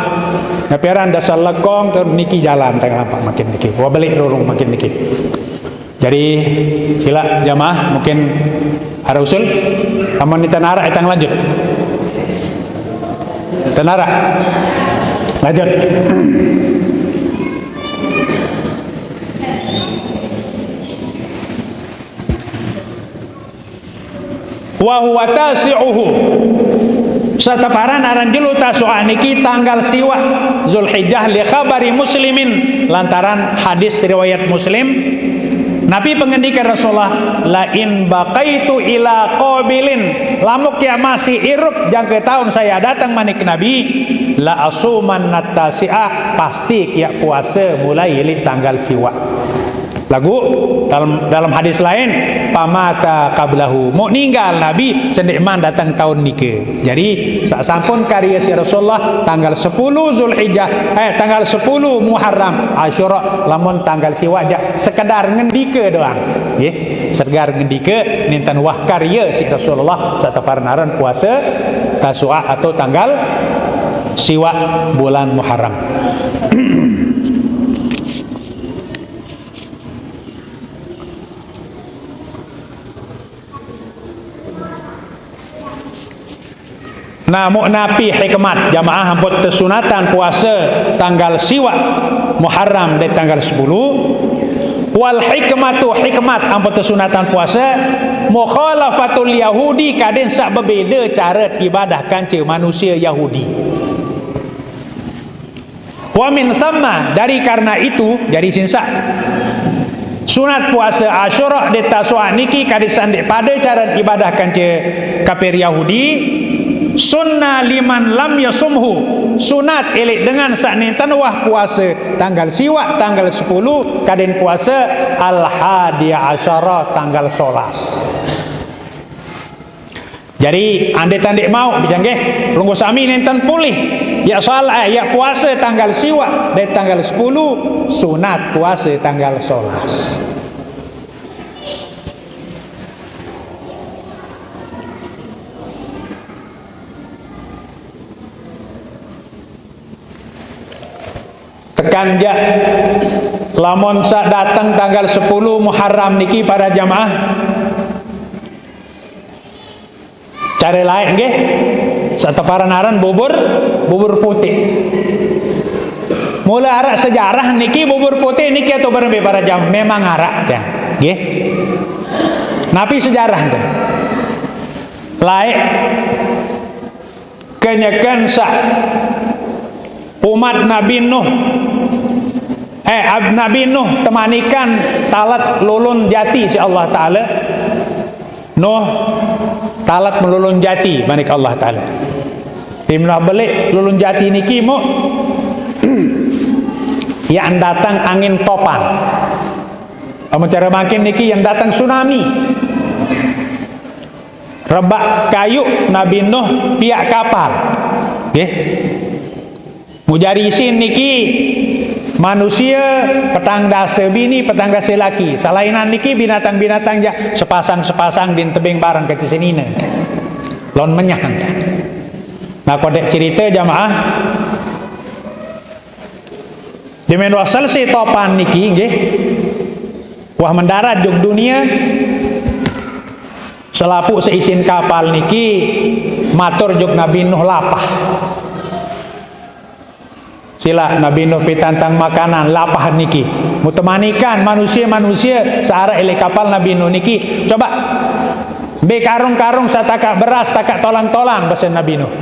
ngapiaran dasar legong ter niki jalan tengah lampak makin niki wabalik rurung makin niki. Jadi sila jamaah mungkin ada usul aman di tanah itang lanjut Tenara. Lanjut. Wa huwa tasi'uhu. Sataparan aran julu tasu'a niki tanggal siwa Zulhijjah li khabari Muslimin lantaran hadis riwayat Muslim Nabi pengendikan Rasulullah la in baqaitu ila qabilin lamuk ya masih irup jangka tahun saya datang manik Nabi la asuman natasi'ah pasti kia puasa mulai li tanggal siwa. Lagu dalam hadis lain pamata qablahu mau ninggal Nabi sendikman datang tahun nike. Jadi sak sampun karya si Rasulullah tanggal 10 Zulhijjah tanggal 10 Muharram Asyura lamun tanggal siwa sekedar ngendike doang nggih sekedar ngendike ninten wah karya si Rasulullah sak teparnaran puasa Tasu'a atau tanggal siwa bulan Muharram. Nah, napi hikmat jamaah hamput tersunatan puasa tanggal siwa Muharram di tanggal 10. Wal hikmatu hikmat hamput tersunatan puasa mukhalafatul Yahudi kaden sak berbeza cara ibadah kanca manusia Yahudi. Wa min sama dari karena itu jadi sinsa sunat puasa Asyura di Tasu'a niki kaden sandik pada cara ibadah kanca kafir Yahudi. Sunnah liman lam yasumhu sunat elik dengan sakninten wah puasa tanggal siwa tanggal 10 kaden puasa al-hadiya asyara tanggal 11. Jadi ande tandik mau bicanggih runggu sami ninten pulih ya soal ya puasa tanggal siwa dari tanggal 10 sunat puasa tanggal 11. Tekan ja lamun sak datang tanggal 10 Muharram niki para jamaah cari lain nggih sak teparan aran bubur putih. Mula arak sejarah niki bubur putih niki atau berembe para jamaah memang arak teh nggih. Nabi sejarah teh lain kenyakan sak umat Nabi Nuh Nabi Nuh temanikan talat lulun jati si Allah Ta'ala. Nuh talat melulun jati manik Allah Ta'ala. Timnah belik lulun jati niki mu yang datang angin topan. Cara makin niki yang datang tsunami. Rebak kayu Nabi Nuh piak kapal. Nggih. Mujarisin niki manusia petang dasa bini petang dasa laki salainan niki binatang-binatang ja sepasang-sepasang din tebing barang ke senina lon menyang. Nah kodek cerita jamaah di men wasal si topan niki nggih wah mendarat jog dunia selapuk seisin kapal niki matur jog Nabi Nuh lapah. Sila Nabi Nuh pitantang makanan lapah niki mutemanikan manusia-manusia searah ele kapal Nabi Nuh niki coba be karung-karung sataka beras takak tolang-tolang bahasa Nabi Nuh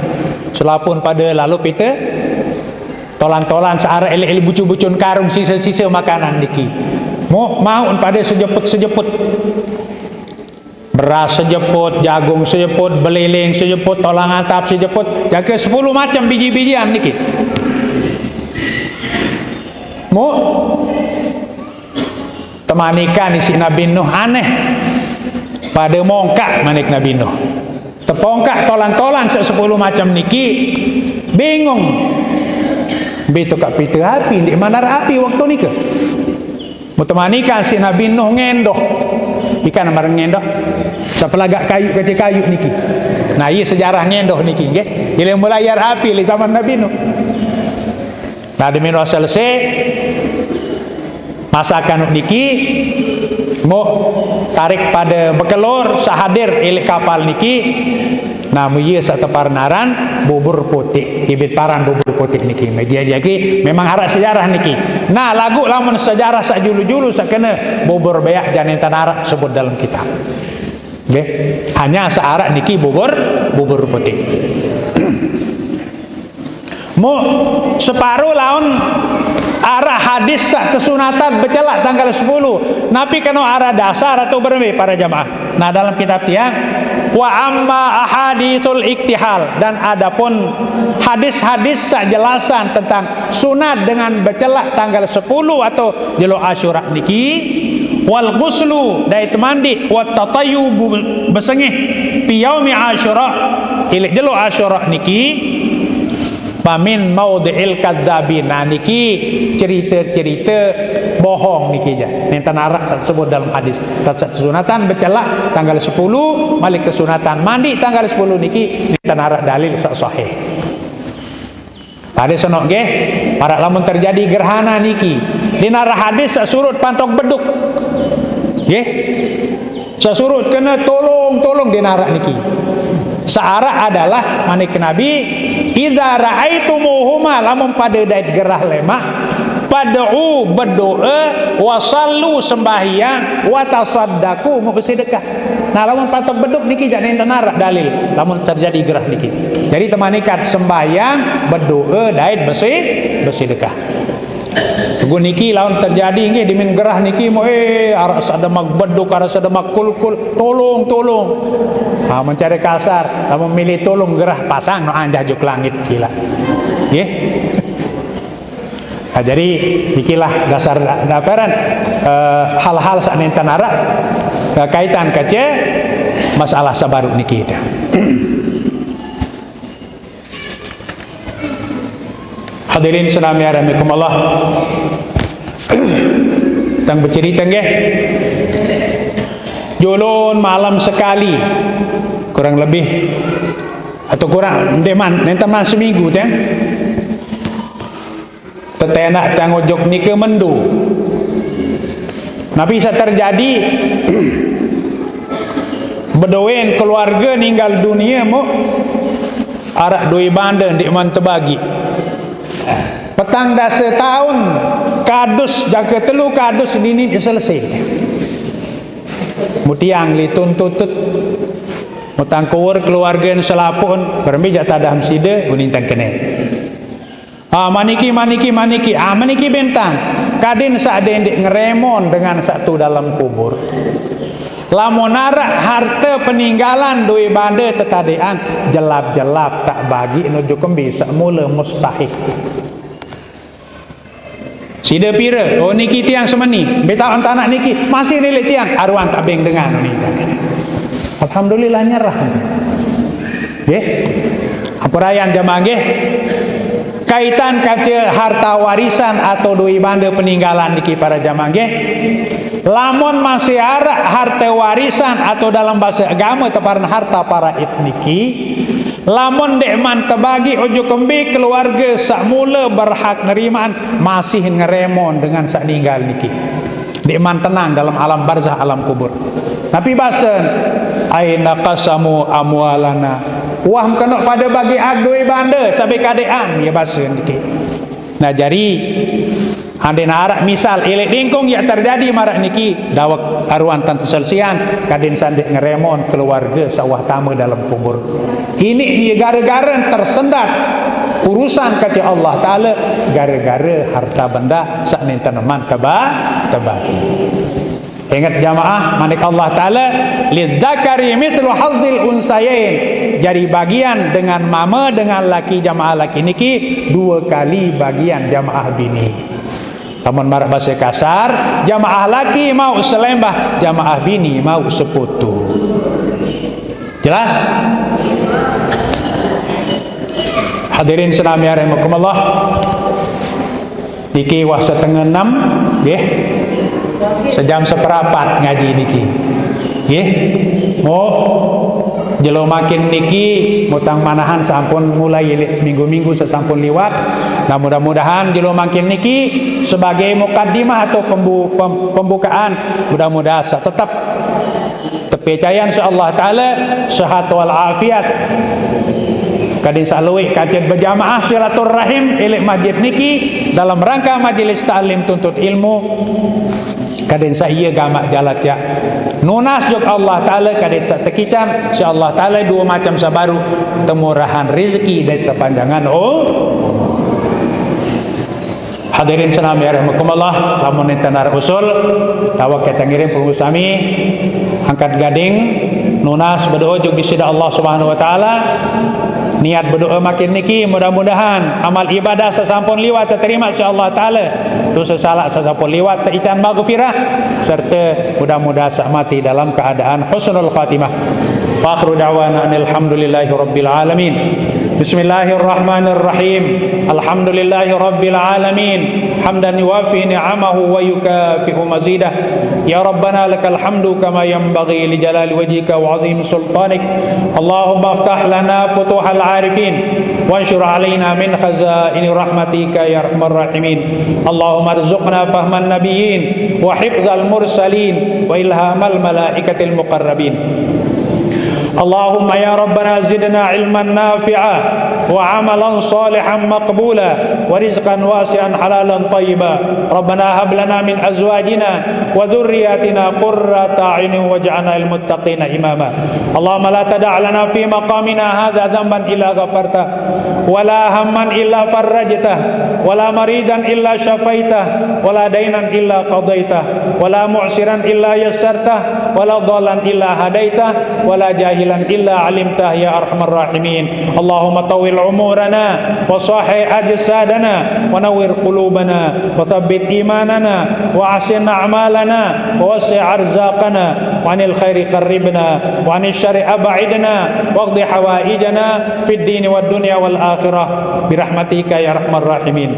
selapun pada lalu pita tolang-tolang searah ele bucu-bucun karung sisa-sisa makanan niki mau pada sejeput-sejeput beras sejeput, jagung sejeput, beliling sejeput, tolang atap sejeput jaga 10 macam biji-bijian niki mu temanikan isi Nabi Nuh aneh pada mongkak manik Nabi Nuh tepongkak tolang-tolang 10 macam niki bingung beto kak pita api di mana api waktu nika mu temanikan si Nabi Nuh ngendoh ikan bareng ngendoh sapelagak kayu kecil kayu niki nah iya sejarah ngendoh niki nggih ile mulai api di zaman Nabi Nuh. Nah demi selesai masakan niki Mo tarik pada bekelor sahadir ilik kapal niki. Namu ia sak teparnaran bubur putih. Ibit paran bubur putih niki. Media jadi memang arah sejarah niki. Nah lagu lamun sejarah sak julu-julu sak kena bubur beak janin tanara sebut dalam kitab. Okay. Hanya searak niki bubur putih. Mu separuh laun arah hadis sak kesunatan bercelak tanggal 10. Nabi kena arah dasar atau berme para jamaah. Nah dalam kitab tiang wa amma ahaditsul iktihal, dan adapun hadis-hadis sak jelasan tentang sunat dengan bercelak tanggal 10 atau jelo Asyura niki, wal ghuslu dait mandi wat tatayyub besengih fi yaumi Asyura ilih jelo Asyura niki pamin maudhi'il kadzabin. Nah niki cerita-cerita bohong niki ja. Nenten arak sebut dalam hadis. Sunatan bercelak tanggal 10, malik kesunatan mandi tanggal 10 niki nenten arak dalil sahih. Pada senok nggih, para lamun terjadi gerhana niki, dina hadis surut pantok beduk. Nggih. Sasurut kena tolong dina arak niki. Searah adalah manik Nabi iza ra'aitumuhuma lamun pada dait gerah lemak pad'u berdoa wasallu sembahyang wa tasaddaqu mau bersedekah. Nah lamun patok beduk niki jangan tenarak dalil lamun terjadi gerah niki. Jadi temanikat sembahyang berdoa dait bersedekah. Tugu niki lawan terjadi nggih dimin gerah niki mo arah sademak beduk arah sademak kul tolong mencari kasar lamun milih tolong gerah pasang no anjah juk langit sila nggih. Nah, jadi ikilah dasar daparan hal-hal saknenten arah kaitan kace masalah sabaru niki dah. Hadirin sedami rahmatullah. Tang bercerita nggih. Julun malam sekali kurang lebih atau kurang deman nenten seminggu teh. Tetenak tangojok nike mendu. Nabi bisa terjadi bedoen keluarga ninggal dunia mu arak doi banda ndik man terbagi. Petang dah setahun kadus jaga telu kadus ini selesai. Mutiang li tuntutut mutang kuur keluarga selapun bermijak tadam side unintang kenen. Maniki maniki bentang kadin saat dendek ngeremon dengan satu dalam kubur. Lamun arak harta peninggalan doi banda tetadean jelap-jelap tak bagi nuju kembi semula mustahik. Sida pira oh niki tiang semeni beta anak niki masih nilai tiang aruan tak beng dengan ni jangan. Alhamdulillah nyerah. Nggih. Apa rayan jamaah nggih? Kaitan kaca harta warisan atau doi banda peninggalan niki para jamaah nggih. Lamun masih arak harta warisan atau dalam bahasa agama teparan harta para niki, lamun dek man terbagi ojo kembi keluarga sak mula berhak nerimaan masih ngeremon dengan sak ninggal niki. Dek man tenang dalam alam barzah alam kubur. Tapi basen aina qasamu amwalana. Wah kena pada bagi adoi banda sampai kadean ya basen niki. Nah jadi andena arak misal elek dingkong ya terjadi marak niki dawak aruan tantu selsian kadin sandek ngeremon keluarga sawah tamu dalam kubur. Ini gara-gara tersendat urusan kaca Allah Ta'ala gara-gara harta benda saknin tanaman terbagi. Ingat jamaah manik Allah Ta'ala lidzakari mislu hadzil unsayain, jadi bagian dengan mama dengan laki jamaah laki niki 2 kali bagian jamaah bini. Namun marak bahasa kasar jamaah laki mau selembah jamaah bini mau seputu. Jelas? Hadirin sedami rahimakumullah. Niki wah setengah 6 nggih. Sejam seperempat ngaji niki. Nggih. Mau Jelo makin niki mutang manahan sampun mulai minggu-minggu sesampun liwat. Nah mudah-mudahan jelo makin niki sebagai mukaddimah atau pembukaan, mudah-mudahan tetap terpercaya insyaallah taala sehat wal afiat. Kadin salui kajian berjamaah silaturahim elek masjid niki dalam rangka majelis ta'lim tuntut ilmu. Kadin saya gamak jalat ya nunas jok Allah taala kadin satekican insyaallah taala dua macam sabaru temurahan rezeki dan terpanjangan hadirin senam ya rahmakumullah. Lamun tenar usul awak kita ngirim pengusami angkat gading nunas berdoa juga disida Allah Subhanahu wa taala. Niat berdoa makin niki mudah-mudahan amal ibadah sesampun liwat terterima insyaallah taala. Dosa salah sesampun liwat teican maghfirah serta mudah-mudahan mati dalam keadaan husnul khatimah. Wa akhiru da'wana alhamdulillahi rabbil alamin. Bismillahirrahmanirrahim. Alhamdulillahi rabbil alamin. Hamdan yuwafi ni'amahu wa yukafi'u mazidah. Ya Rabbana lakal hamdu kama yanbaghi li jalali wajhika wa 'azimi sultanik. Allahumma aftah lana futuhal 'arifin wanshur 'alaina min khazaini rahmatika ya arhamar rahimin. Allahumma arzuqna fahman nabiyyin wa hifdzal mursalin wa ilhamal malaikatil muqarrabin. Allahumma ya Rabbana zidna ilman nafi'a wa amalan salihan maqbula wa rizqan wasi'an halalan tayyiba. Rabbana hab lana min azwajina wa dhurriyyatina qurrata a'yunin waj'alna lil muttaqina imama. Allahumma la tada' lana fi maqamina hadha dhanban illa ghafarta wa la hamman illa farajtah wa la maridan illa syafaitah wa la dainan illa qadaitah wa la mu'siran illa yassartah wa la dhallan illa hadaitah wa la jahilan illa alimtah ya arhamar rahimin. Allahumma tawil umurana wa sahih ajsadana wa nawwir qulubana wa thabbit imanana wa ahsin a'malana wa wasi' arzaqana wa anil khairi qarribna wa anil syarri ab'idna waqdi hawaijana fid din wad dunya wal akhirah birahmatika ya arhamar rahimin.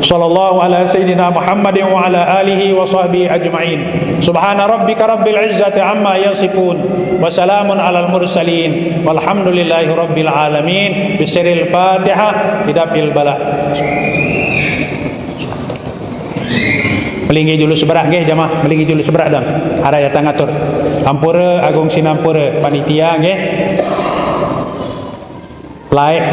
Sallallahu ala sayyidina Muhammadin wa ala alihi wa sahbihi ajma'in. Subhana rabbika rabbil izzati amma yasifun wa salamun alal mursalin walhamdulillahi rabbil alamin. Bisiril Fatihah bidabil bala. Melinggi julu seberah nggih jamaah, melinggi julu seberah dang. Araya tangatur. Ampura agung sinampura panitia nggih. Laik